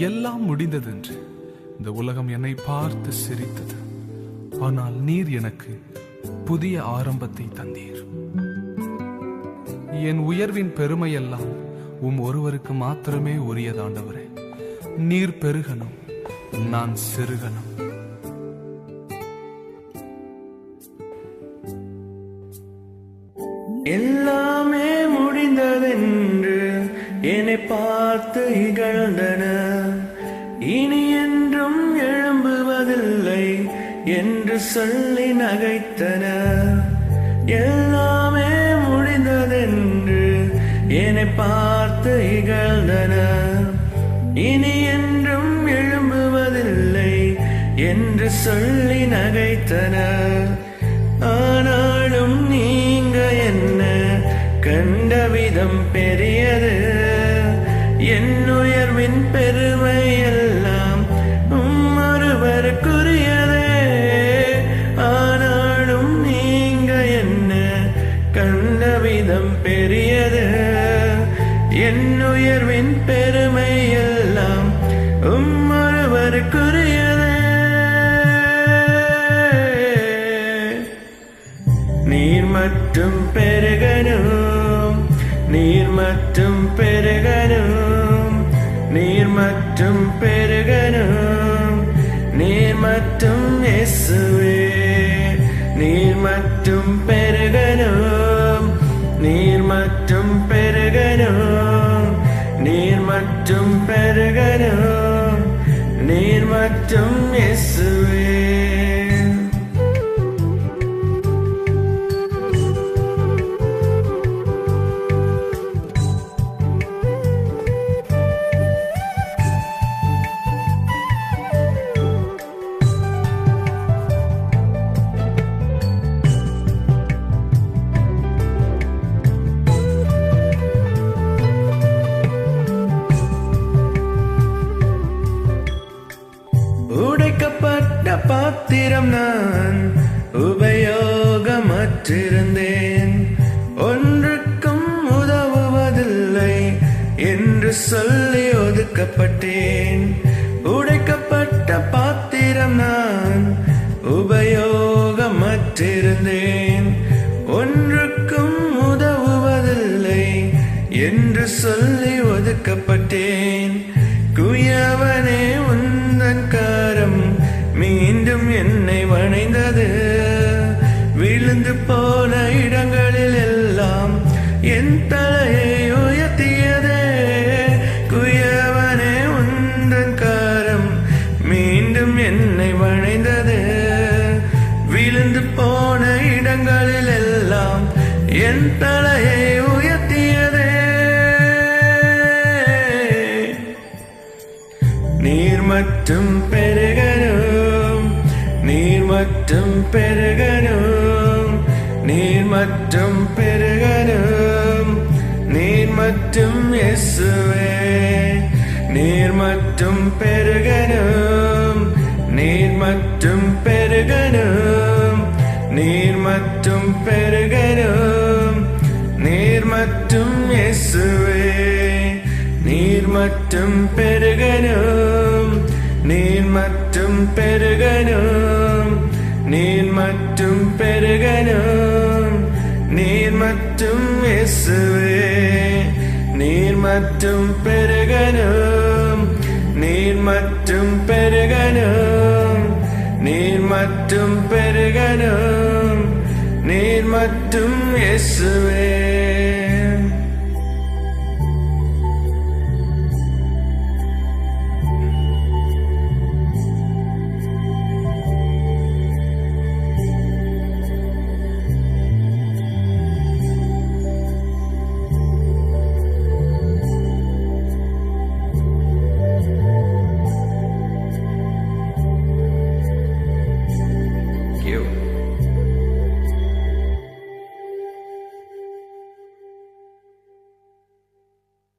எல்லாம் முடிந்ததென்று இந்த உலகம் என்னை பார்த்து சிரித்தது. ஆனால் நீர் எனக்கு புதிய ஆரம்பத்தை தந்தீர். என் உயர்வின் பெருமையெல்லாம் ஒருவருக்கு மாத்திரமே உரியதாண்டவரே. நீர் பெருகணும், நான் சிறுகணும். எல்லாமே முடிந்ததென்று என்னை பார்த்து இகழ்ந்தன. இனி என்றும் எழும்புவதில்லை என்று சொல்லி நகைத்தன. எல்லாமே முடிந்ததென்று என்னை பார்த்து இகழ்ந்தன. இனி என்றும் எழும்புவதில்லை என்று சொல்லி நகைத்தன. ஆனாலும் நீங்க என்ன கண்ட விதம் பெரியது. என் உயர்வின் பெருமை எல்லாம் ஒருவருக்குரியதே. ஆனாலும் நீங்க என்ன கண்ட விதம் பெரியது. என் உயர்வின் பெருமை எல்லாம் ஒருவருக்குரியதே. நீர் மட்டும் பெருகணும், நீர் மட்டும் பெருகணும், நீர் மட்டும் பெருகணும், நீர் மட்டும் இயேசுவே. நீர் மட்டும் பெருகணும், நீர் மட்டும் பெருகணும், நீர் மட்டும் பெருகணும், நீர் மட்டும் இயேசுவே. உடைக்கப்பட்ட பாத்திரம் நான் உபயோகமற்றிருந்தேன். ஒன்றுக்கும் உதவுவதில்லை என்று சொல்லி ஒதுக்கப்பட்டேன். உடைக்கப்பட்ட பாத்திரம் நான் உபயோகமற்றிருந்தேன். ஒன்றுக்கும் உதவுவதில்லை என்று சொல்லி ஒதுக்கப்பட்டேன். குயவனே உந்தன் கரம் மீண்டும் என்னை வணைந்தது. விழுந்து போன இடங்களில் எல்லாம் என் தலையை உயர்த்தியதே. குயவனே உந்தன் கரம் மீண்டும் என்னை வணைந்தது. விழுந்து போன இடங்களில் எல்லாம் என் தலையை உயர்த்தியதே. நீர் மட்டும் பெருகணும், நீர் மட்டும் பெருகணும், நீர் மட்டும் பெருகணும், நீர் மட்டும் இயேசுவே. நீர் மட்டும் பெருகணும், நீர் மட்டும் பெருகணும், நீர் மட்டும் பெருகணும், நீர் மட்டும் இயேசுவே. நீர் மட்டும் பெருகணும், நீர் மட்டும் பெருகணும், நீர் மட்டும் பெருகணும், நீர் மட்டும் இயேசுவே. நீர் மட்டும் பெருகணும், நீர் மட்டும் பெருகணும், நீர் மட்டும் பெருகணும், நீர் மட்டும் இயேசுவே.